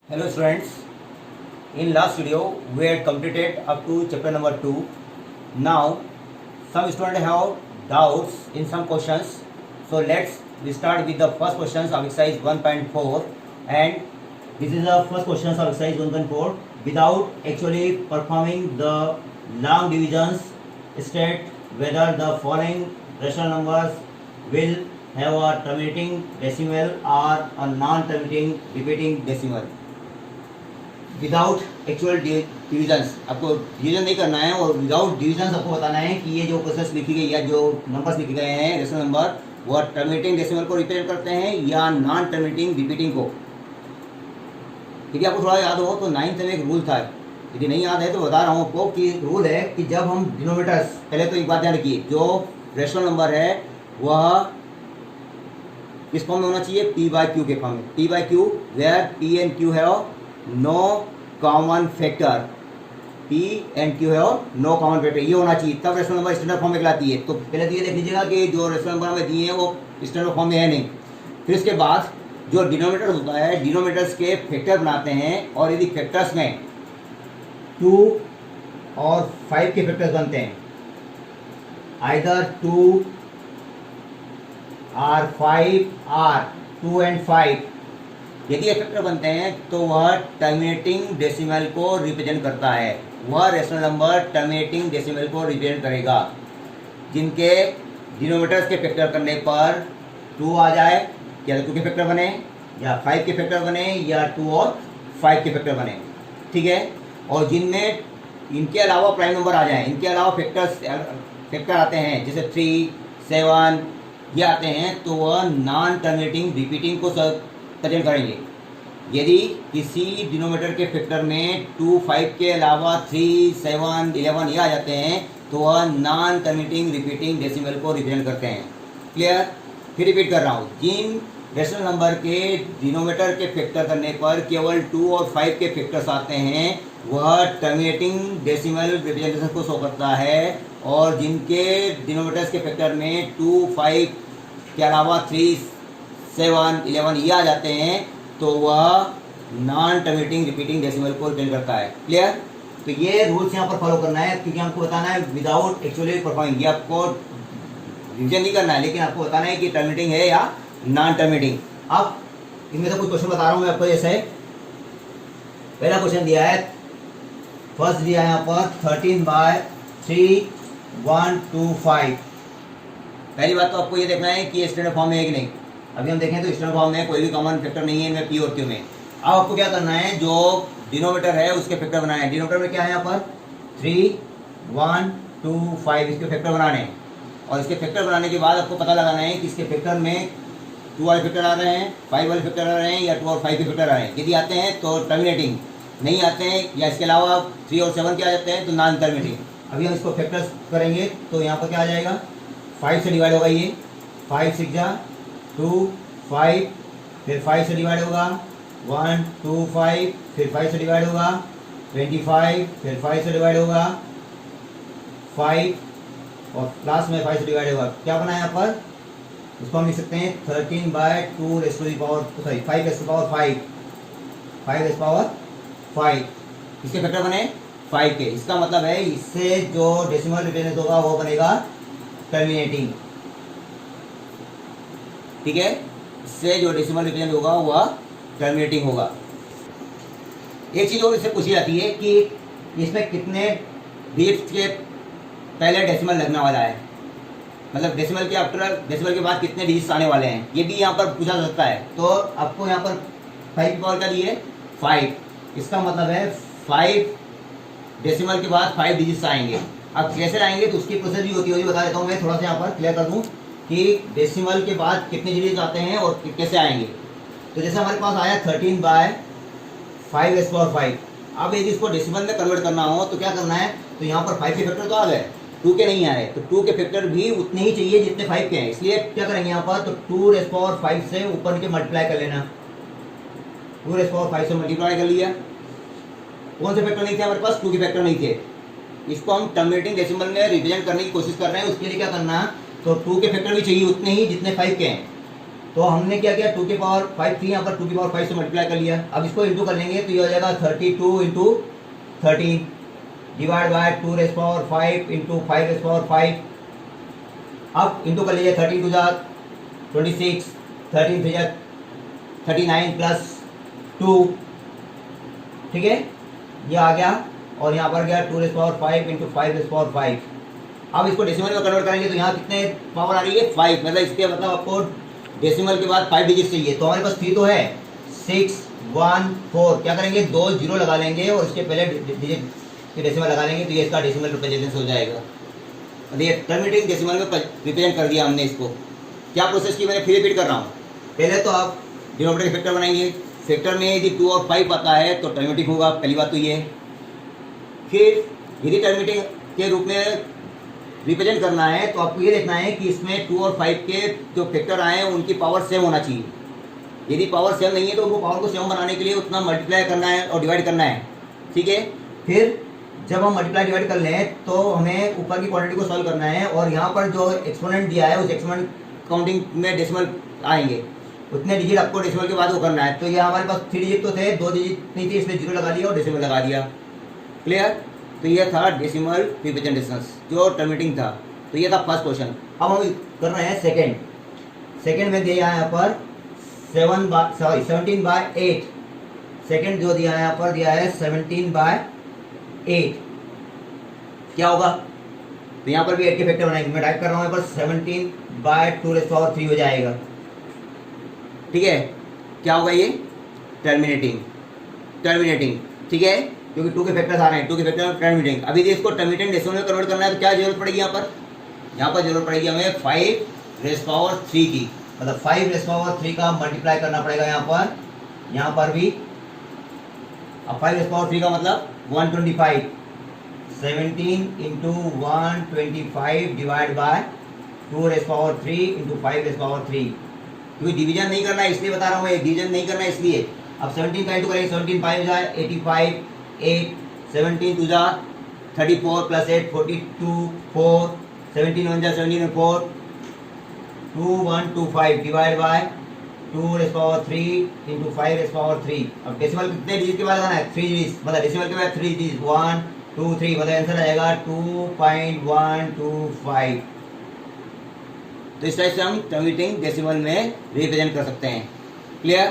Hello students, in last video we had completed up to chapter number 2. Now some students have doubts in some questions. So let's start with the first questions of exercise 1.4, and this is the first questions of exercise 1.4. Without actually performing the long divisions, state whether the following rational numbers will have a terminating decimal or a non-terminating repeating decimal. Without actual divisions, आपको division नहीं करना है और without divisions आपको बताना है कि ये जो प्रोसेस लिखी गई या जो नंबर्स लिखे गए हैं रेशनल नंबर, वो टर्मिनेटिंग डेसिमल को रिप्रेजेंट करते हैं या नॉन टर्मिनेटिंग रिपीटिंग को। यदि आपको थोड़ा याद हो तो 9th में एक रूल था, यदि नहीं याद है तो बता रहा हूँ आपको कि रूल है कि जब हम डिनोमिनेटर्स, पहले तो एक बात ध्यान रखिए, जो रेशनल नंबर है वह किस फॉर्म में होना चाहिए, पी बाई क्यू के फॉर्म में। P by Q where P and Q have no common factor, P and Q है नो कॉमन फैक्टर, ये होना चाहिए, तब रेशनल नंबर स्टैंडर्ड फॉर्म में कहलाती है। तो पहले तो ये देख लीजिएगा कि जो रेशनल नंबर हमें दिए हैं वो स्टैंडर्ड फॉर्म में है नहीं। फिर इसके बाद जो डिनोमिनेटर होता है, डिनोमिनेटर्स के फैक्टर बनाते हैं, और यदि फैक्टर्स में 2 और 5 के फैक्टर्स बनते हैं, आइदर 2 और 5 और 2 एंड 5, यदि फैक्टर बनते हैं तो वह टर्मिनेटिंग डेसिमल को रिप्रेजेंट करता है। वह रेशनल नंबर टर्मिनेटिंग डेसिमल को रिप्रेजेंट करेगा जिनके डिनोमिनेटर्स के फैक्टर करने पर 2 आ जाए, या 2 के फैक्टर बने या 5 के फैक्टर बने या 2 और 5 के फैक्टर बने, ठीक है। और जिनमें इनके अलावा प्राइम नंबर आ जाए, इनके अलावा फैक्टर आते हैं जैसे 3, 7 ये आते हैं, तो वह नॉन टर्मिनेटिंग रिपीटिंग को प्रेजेंट करेंगे। यदि किसी डिनोमिनेटर के फैक्टर में 2, 5 के अलावा 3, 7, 11 ये आ जाते हैं, तो वह नॉन टर्मिनेटिंग रिपीटिंग डेसिमल को रिप्रेजेंट करते हैं। क्लियर? फिर रिपीट कर रहा हूँ, जिन रेशनल नंबर के डिनोमिनेटर के फैक्टर करने पर केवल 2 और 5 के फैक्टर्स आते हैं, वह टर्मिनेटिंग डेसिमल रिप्रेजेंटेशन को शो करता है, और जिनके डिनोमिनेटर्स के फैक्टर में 2, 5 के अलावा 3, 7, 11 ये आ जाते हैं, तो वह नॉन टर्मिनेटिंग रिपीटिंग डेसिमल को रिप्रेजेंट करता है। क्लियर? तो ये रूल्स यहाँ पर फॉलो करना है, क्योंकि हमको बताना है विदाउट एक्चुअली परफॉर्मिंग। ये आपको रिविजन नहीं करना है, लेकिन आपको बताना है कि टर्मिनेटिंग है या नॉन टर्मिनेटिंग। अब इनमें से कुछ क्वेश्चन बता रहा हूँ मैं आपको। जैसे पहला क्वेश्चन दिया है, फर्स्ट दिया है यहाँ पर 13/3 1 2 5। पहली बात तो आपको ये देखना है कि स्टैंडर्ड फॉर्म में है कि नहीं। अभी हम देखें तो स्टैंडर्ड फॉर्म में कोई भी कॉमन फैक्टर नहीं है इनमें, पी और क्यू में। अब आपको क्या करना है, जो डिनोमिनेटर है उसके फैक्टर बनाए हैं। डिनोमिनेटर में क्या है यहाँ पर 3, 1 2 5 इसके फैक्टर बनाने हैं, और इसके फैक्टर बनाने के बाद आपको पता लगाना है कि इसके फैक्टर में 2 वाले फैक्टर आ रहे हैं, 5 वाले फैक्टर आ रहे हैं, या 2 और 5 के फैक्टर आ रहे हैं। यदि आते हैं तो टर्मिनेटिंग, नहीं आते हैं या इसके अलावा 3 और 7 के आ जाते हैं तो नॉन टर्मिनेटिंग। अभी हम इसको फैक्टर्स करेंगे तो यहाँ पर क्या आ जाएगा, 5 से डिवाइड होगा ये, 5 6 जा 2 5, फिर 5 से डिवाइड होगा 1 2 5, फिर 5 से डिवाइड होगा 25, फिर 5 से डिवाइड होगा 5, और लास्ट में 5 से डिवाइड होगा। क्या बना है यहाँ पर, उसको हम लिख सकते हैं 13/2 raise to the power 5 raise to the power 5, 5 raise to the power 5। इसके फैक्टर बने 5 के। इसका मतलब है इससे जो डेसिमल रिप्रेजेंट होगा वो बनेगा टर्मिनेटिंग, ठीक है। इससे जो डेसिमल रिप्रेजेंट होगा वह टर्मिनेटिंग होगा। एक चीज़ और इससे पूछी जाती है कि इसमें कितने डिजिट्स के पहले डेसिमल लगने वाला है, मतलब डेसिमल के आफ्टर, डेसिमल के बाद कितने डिजिट्स आने वाले हैं, ये भी यहाँ पर पूछा जा सकता है। तो आपको यहाँ पर 5 की पावर क्या दी है, 5। इसका मतलब है 5 डेसिमल के बाद 5 डिजिट्स आएंगे। अब कैसे आएंगे तो उसकी प्रोसेस भी होती है, बता देता हूँ मैं, थोड़ा सा यहाँ पर क्लियर कर दूँ कि डेसिमल के बाद कितने डिजिट आते हैं और कैसे आएंगे। तो जैसे हमारे पास आया 13/5 रेज़ टू द पावर 5। अब यदि इसको डेसिमल में कन्वर्ट करना हो तो क्या करना है, तो यहाँ पर 5 के फैक्टर तो आ गए, 2 के नहीं आए, तो 2 के फैक्टर भी उतने ही चाहिए जितने 5 के हैं। इसलिए क्या करेंगे यहाँ पर, तो 2 रेज़ टू द पावर 5 से ऊपर के मल्टीप्लाई कर लेना, 2 रेज़ टू द पावर 5 से मल्टीप्लाई कर लिया। कौन से फैक्टर नहीं थे हमारे पास, 2 के फैक्टर नहीं थे। इसको हम टर्मिनेटिंग डेसिमल में रिप्रेजेंट करने की कोशिश कर रहे हैं। उसके लिए क्या करना, तो 2 के फैक्टर भी चाहिए उतने ही जितने 5 के हैं। तो हमने क्या किया, 2 की पावर 5 थी यहाँ पर, 2 की पावर 5 से मल्टीप्लाई कर लिया। अब इसको इंटू कर लेंगे तो ये हो जाएगा 32 into 13 divide by 2 rays power 5 into 5 rays power 5। अब इंटू कर लीजिए, 13 टू जा 26, 13 थ्री जा 39 प्लस 2, ठीक है, ये आ गया। और यहाँ पर गया 2 rays power 5 into 5 rays power 5। अब इसको डेसिमल में कन्वर्ट करेंगे तो यहाँ कितने पावर आ रही है, 5। मतलब इसके मतलब आपको डेसिमल के बाद 5 डिजिट चाहिए। तो हमारे पास 3 तो है, 6 1 4, क्या करेंगे, 2 जीरो लगा लेंगे और इसके पहले डिजिट के डेसिमल लगा लेंगे तो ये इसका डेसिमल रिप्रेजेंटेशन हो जाएगा। और ये टर्मिनेटिंग डेसिमल में रिप्रेजेंट कर दिया हमने इसको। क्या प्रोसेस की मैंने फिर रिपीट कर रहा हूँ। पहले तो आप डिनोमिनेटर के फैक्टर बनाएंगे, फैक्टर में यदि 2 और 5 आता है तो टर्मिनेटिंग होगा, पहली बात तो ये। फिर यदि टर्मिनेटिंग के रूप में रिप्रेजेंट करना है तो आपको ये देखना है कि इसमें 2 और 5 के जो फैक्टर आए हैं उनकी पावर सेम होना चाहिए। यदि पावर सेम नहीं है तो उनको पावर को सेम बनाने के लिए उतना मल्टीप्लाई करना है और डिवाइड करना है, ठीक है। फिर जब हम मल्टीप्लाई डिवाइड कर लें तो हमें ऊपर की क्वांटिटी को सॉल्व करना है और यहाँ पर जो एक्सपोनेंट दिया है उस एक्सपोनेंट काउंटिंग में डेसिमल आएंगे, उतने डिजिट आपको डेसिमल के बाद वो करना है। तो ये हमारे पास 3 डिजिट तो थे, 2 डिजिट नहीं थी, इसमें 0 लगा लिया और डेसिमल लगा दिया। क्लियर। तो ये था डेसिमल रिप्रेजेंटेशन जो टर्मिनेटिंग था। तो ये था फर्स्ट क्वेश्चन। अब हम कर रहे हैं सेकंड में दिया है यहाँ पर 17/8। सेकंड जो दिया है यहाँ पर दिया है 17/8। क्या होगा, तो यहाँ पर भी 8 के फैक्टर बनाएंगे। मैं टाइप कर रहा हूँ यहाँ पर 17/2⁻³ हो जाएगा, ठीक है। क्या होगा ये, टर्मिनेटिंग, ठीक है, क्योंकि 2 के फैक्टर्स आ रहे हैं, 2 के फैक्टर टर्मिनेटिंग। अभी यदि इसको टर्मिनेटिंग डेसिमल में कन्वर्ट करना है तो क्या जरूरत पड़ेगी, यहाँ पर जरूरत पड़ेगी हमें 5⁻³ की। मतलब 5⁻³ का मल्टीप्लाई करना पड़ेगा यहाँ पर भी। अब 5⁻³ का मतलब 125, 17 इंटू 125 डिवाइड बाय 2⁻³ इंटू 5⁻³। क्योंकि डिवीजन नहीं करना है इसलिए बता रहा हूँ, डिवीजन नहीं करना है इसलिए। अब 17 का इंटू करेंगे, 17 5 जाए 85, 8 17 2 जा 34 प्लस 8 42 4 17 1 जा 17 4 2125 डिवाइड बाय 2⁻³ इंटू 5⁻³। अब डेसिमल कितने डिजिट के बाद लगाना है, 3 डिजिट, मतलब डेसिमल के बाद 3 डिजिट 1 2 3, मतलब आंसर आएगा 2.125। तो इस टाइप से हम टर्मिनेटिंग डेसिमल में रिप्रेजेंट कर सकते हैं। क्लियर।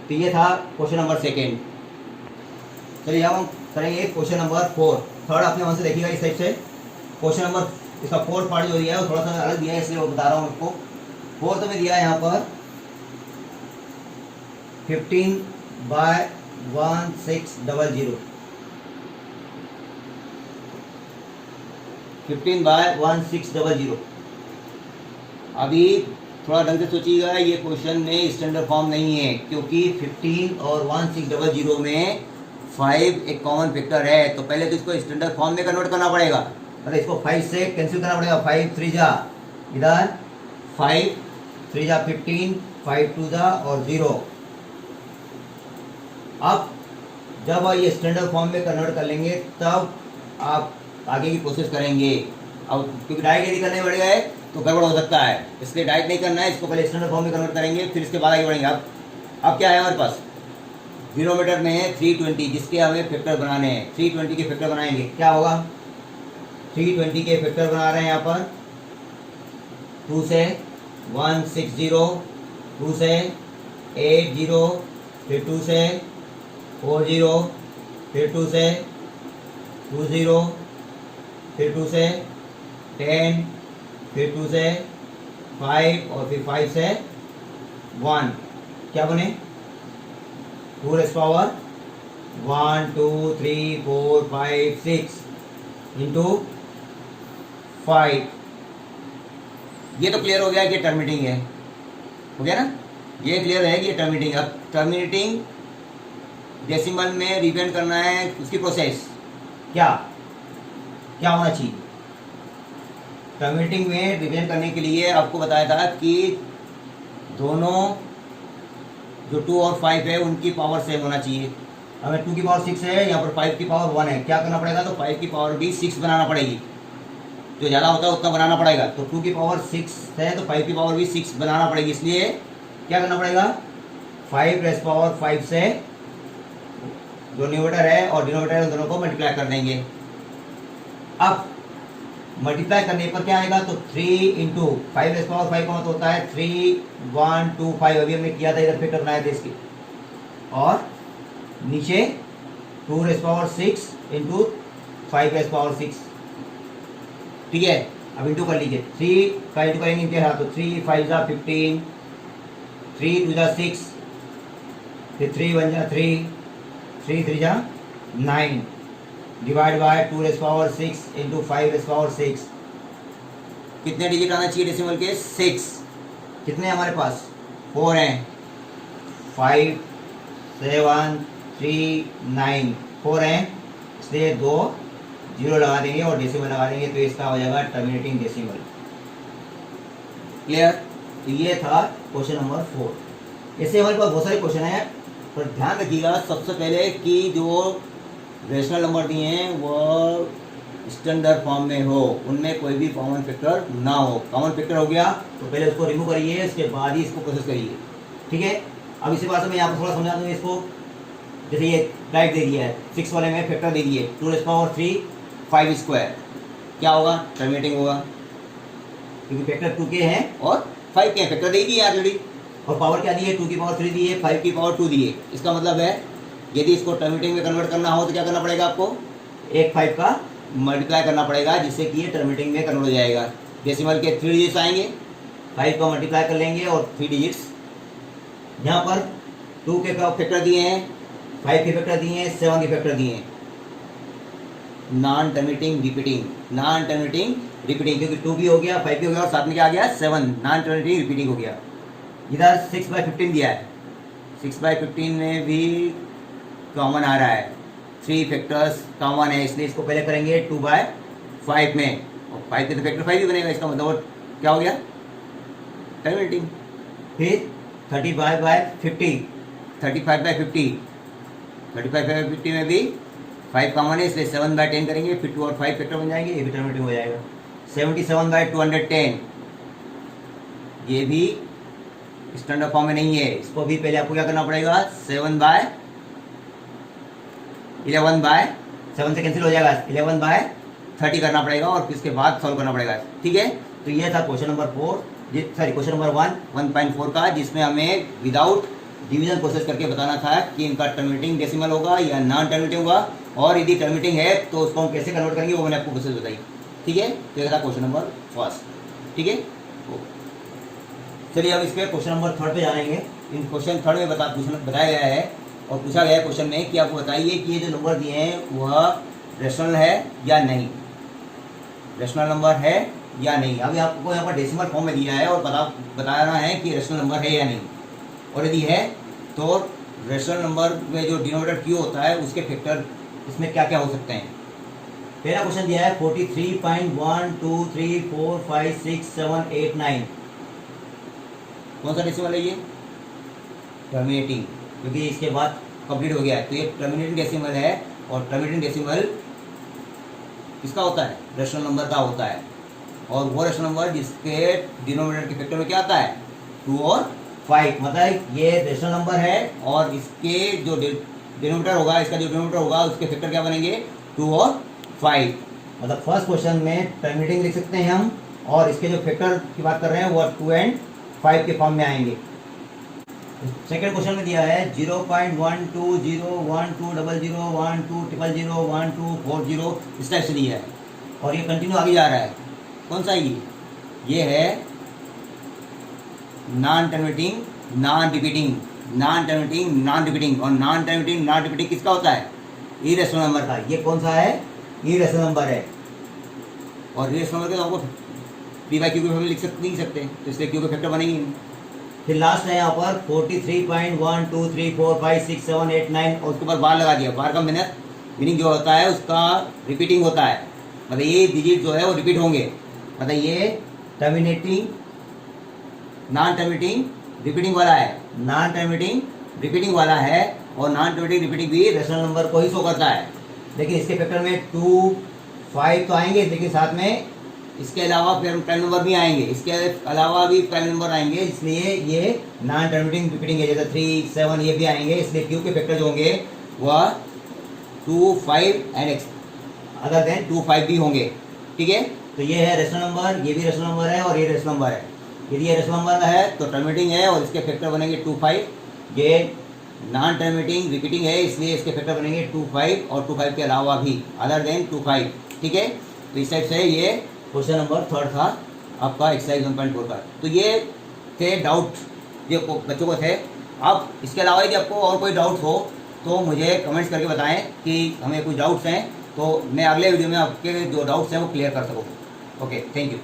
तो ये था क्वेश्चन नंबर सेकेंड। चलिए अब हम करेंगे क्वेश्चन नंबर 4। थर्ड आपने वहाँ से देखिएगा इस टाइप से। क्वेश्चन नंबर इसका 4th पार्ट जो दिया है वो थोड़ा सा अलग दिया है इसलिए वो बता रहा हूँ आपको। 4th में दिया है यहाँ पर 15/1600। 15/1600। अभी थोड़ा ढंग से सोचिएगा, ये क्वेश्चन में स्टैंडर्ड फॉर्म नहीं है क्योंकि 15 और 1600 में 5 एक कॉमन फैक्टर है। तो पहले तो इसको स्टैंडर्ड फॉर्म में कन्वर्ट करना पड़ेगा, मतलब इसको 5 से कैंसिल करना पड़ेगा। 5 3 जा इधर, 5 3 जा 15, 5 2 जा और 0। अब जब ये स्टैंडर्ड फॉर्म में कन्वर्ट कर लेंगे तब आप आगे की प्रोसेस करेंगे। अब क्योंकि डायरेक्ट यदि करने पड़ेगा है तो गड़बड़ हो सकता है, इसलिए डायरेक्ट नहीं करना है, इसको पहले स्टैंडर्ड फॉर्म में कन्वर्ट करेंगे फिर इसके बाद आगे बढ़ेंगे। अब क्या है हमारे पास, जीरोमीटर में है 320 जिसके हमें फैक्टर बनाने हैं। 320 के फैक्टर बनाएंगे, क्या होगा, 320 के फैक्टर बना रहे हैं यहाँ पर 2 से 160, 2 से 80, फिर 2 से 40, फिर 2 से 20, फिर 2 से 10, फिर 2 से 5 और फिर 5 से 1। क्या बने, 2⁻⁴ 1 2 3 4 5 6 इंटू 5। ये तो क्लियर हो गया कि टर्मिनेटिंग है, हो गया ना, ये क्लियर है कि ये टर्मिनेटिंग। अब टर्मिनेटिंग डेसिमल में रिप्रेजेंट करना है, उसकी प्रोसेस क्या होना चाहिए। टर्मिनेटिंग में रिप्रेजेंट करने के लिए आपको बताया था कि दोनों जो 2 और 5 है उनकी पावर सेम होना चाहिए। हमें 2 की पावर 6 है, यहाँ पर 5 की पावर 1 है। क्या करना पड़ेगा, तो 5 की पावर भी 6 बनाना पड़ेगी, जो ज़्यादा होता है उतना बनाना पड़ेगा। तो 2 की पावर 6 है तो 5 की पावर भी 6 बनाना पड़ेगी, इसलिए क्या करना पड़ेगा, 5 रेस पावर 5 से जो न्यूमरेटर है और डिनोमिनेटर है उन दोनों को मल्टीप्लाई कर देंगे। अब मल्टीप्लाई करने पर क्या आएगा, तो 3 इंटू 5 रेस पावर 5 का मतलब होता है 3 1 2 5, अभी हमने किया था, इधर फैक्टर बनाया था इसके, और नीचे 2 raise power 6 into 5 raise power 6, ठीक है। अब इंटू कर लीजिए, 3 का इंटू करेंगे इनके हाथ, तो 3 5 जा 15, 3 2 जा 6, फिर 3 1 जा 3, 3 3 जा 9, divide by 2 raise power 6 into 5 raise power 6। कितने डिजिट आना चाहिए डेसिमल के, 6। कितने हमारे पास, 4 हैं, 5 7 3 9, 4 हैं, इसलिए 2 जीरो लगा देंगे और डेसिमल लगा देंगे, तो इसका हो जाएगा टर्मिनेटिंग डेसिमल। क्लियर। तो ये था क्वेश्चन नंबर 4। इससे हमारे पास बहुत सारे क्वेश्चन हैं, पर ध्यान रखिएगा सबसे पहले कि जो रेशनल नंबर दिए हैं वो स्टैंडर्ड फॉर्म में हो, उनमें कोई भी कॉमन फैक्टर ना हो। कॉमन फैक्टर हो गया तो पहले उसको रिमूव करिए, उसके बाद ही इसको प्रोसेस करिए, ठीक है। अब इसी बात से मैं यहाँ पर थोड़ा समझा दूँ इसको। जैसे ये राइट दे दिया है, 6 वाले में फैक्टर दे दिए 2 रेज़ पावर 3 5 स्क्वायर, क्या होगा, टर्मिनेटिंग होगा, क्योंकि फैक्टर 2 के हैं और 5 के हैं, फैक्टर दे दिए ऑलरेडी, और पावर क्या दी है, 2 की पावर 3 दी है, 5 की पावर 2 दी है। इसका मतलब है यदि इसको टर्मिनेटिंग में कन्वर्ट करना हो तो क्या करना पड़ेगा आपको, एक 5 का मल्टीप्लाई करना पड़ेगा, जिससे कि ये टर्मिनेटिंग में कन्वर्ट हो जाएगा। डेसिमल के 3 डिजिट्स आएंगे, 5 का मल्टीप्लाई कर लेंगे और 3 डिजिट्स, यहाँ पर 2 के फैक्टर दिए हैं, 5 के फैक्टर दिए हैं, 7 के फैक्टर दिए हैं। Non terminating repeating, non terminating repeating, क्योंकि 2 भी हो गया, 5 भी हो गया और साथ में क्या आ गया, 7, नॉन टर्मिनेटिंग रिपीटिंग हो गया। इधर 6/15 दिया है, 6/15 में भी कॉमन आ रहा है, 3 फैक्टर्स कॉमन है, इसलिए इसको पहले करेंगे 2/5 में, और 5 के तो फैक्टर 5 भी बनेगा, इसका मतलब क्या हो गया, टर्मिनेटिंग। फिर 35/50, 35/50, 35/50 में भी 5 कॉमन है, इसलिए 7/10 करेंगे, फिर 2 और 5 फैक्टर बन जाएंगे, ये भी टर्मिनेटिंग हो जाएगा। 77/210, ये भी स्टैंडर्ड फॉर्म में नहीं है, इसको भी पहले आपको क्या करना पड़ेगा, 7 से कैंसिल हो जाएगा, 11/30 करना पड़ेगा और फिर इसके बाद सॉल्व करना पड़ेगा, ठीक है। तो ये था क्वेश्चन नंबर 4, क्वेश्चन नंबर 1.4 का, जिसमें हमें विदाउट डिवीजन प्रोसेस करके बताना था कि इनका टर्मिनेटिंग डेसिमल होगा या नॉन टर्मिनेटिंग होगा, और यदि टर्मिनेटिंग है तो उसको हम कैसे कन्वर्ट करेंगे वो मैंने आपको प्रोसेस बताई, ठीक है। तो ये था क्वेश्चन नंबर 1, ठीक है। चलिए अब इसके क्वेश्चन नंबर 3 पे जाएंगे। इन क्वेश्चन 3 में बताया गया है और पूछा गया है क्वेश्चन में कि आपको बताइए कि ये जो नंबर दिए हैं वह रेशनल है या नहीं, रेशनल नंबर है या नहीं। अभी आपको यहाँ पर डेसिमल फॉर्म में दिया है और बताना है कि रेशनल नंबर है या नहीं, और यदि है तो रेशनल नंबर में जो डिनोमिनेटर क्यू होता है उसके फैक्टर इसमें क्या क्या हो सकते हैं। पहला क्वेश्चन दिया है 43.123456789, कौन सा डेसिमल है ये, टर्मिनेटिंग, क्योंकि इसके बाद कंप्लीट हो गया है, तो ये टर्मिनेटिंग डेसिमल है। और टर्मिनेटिंग डेसिमल किसका होता है, रेशनल नंबर का होता है, और वो रेशनल नंबर जिसके डिनोमिनेटर के फैक्टर में क्या आता है, 2 और 5, मतलब ये रेशनल नंबर है और इसके जो डिनोमिनेटर होगा, इसका जो डिनोमिनेटर होगा उसके फैक्टर क्या बनेंगे, 2 और 5। मतलब फर्स्ट क्वेश्चन में टर्मिनेटिंग लिख सकते हैं हम, और इसके जो फैक्टर की बात कर रहे हैं वो 2 और 5 के फॉर्म में आएंगे। सेकेंड क्वेश्चन में दिया है 0.1201201200120040 इस टाइप से दिया है, और ये कंटिन्यू आगे जा रहा है। कौन सा ये है non terminating non repeating, non terminating non repeating, और नॉन टर्मिनेटिंग नॉन रिपीटिंग किसका होता है, इरेशनल नंबर का। ये कौन सा है, इरेशनल नंबर है, और इरेशनल नंबर के तो आपको पी बाई क्यू के फॉर्म में लिख सकते, तो इसलिए क्यू के फैक्टर बनेंगे। फिर लास्ट है यहाँ पर 43.123456789, और उसके ऊपर बार लगा दिया। बार का मीनिंग जो होता है उसका रिपीटिंग होता है, मतलब ये डिजिट जो है वो रिपीट होंगे, मतलब ये टर्मिनेटिंग नॉन टर्मिनेटिंग रिपीटिंग वाला है, नॉन टर्मिनेटिंग रिपीटिंग वाला है, और नॉन टर्मिनेटिंग रिपीटिंग भी रेशनल नंबर को ही शो करता है। लेकिन इसके फैक्टर में 2 5 तो आएंगे, लेकिन साथ में इसके अलावा प्राइम नंबर भी आएंगे, इसके अलावा भी प्राइम नंबर आएंगे, इसलिए ये नॉन टर्मिनेटिंग रिपीटिंग है, जैसे 3, 7 ये भी आएंगे, इसलिए क्यू के फैक्टर जो होंगे वह 2, 5 एंड अदर देन 2, 5 भी होंगे। ठीक है, तो ये है रेशनल नंबर, ये भी रेशनल नंबर है और ये रेशनल नंबर है। यदि ये रेशनल नंबर है तो टर्मिनेटिंग है और इसके फैक्टर बनेंगे 2, 5। ये नॉन टर्मिनेटिंग रिपीटिंग है, इसलिए इसके फैक्टर बनेंगे 2, 5 और 2, 5 के अलावा भी अदर देन 2, 5। ठीक है, तो इस टाइप से ये क्वेश्चन नंबर 3 था आपका एक्सरसाइज 1.4 का। तो ये थे डाउट जो बच्चों को थे। अब इसके अलावा यदि आपको और कोई डाउट हो तो मुझे कमेंट्स करके बताएं कि हमें कुछ डाउट्स हैं, तो मैं अगले वीडियो में आपके जो डाउट्स हैं वो क्लियर कर सकूँ। Okay, thank you.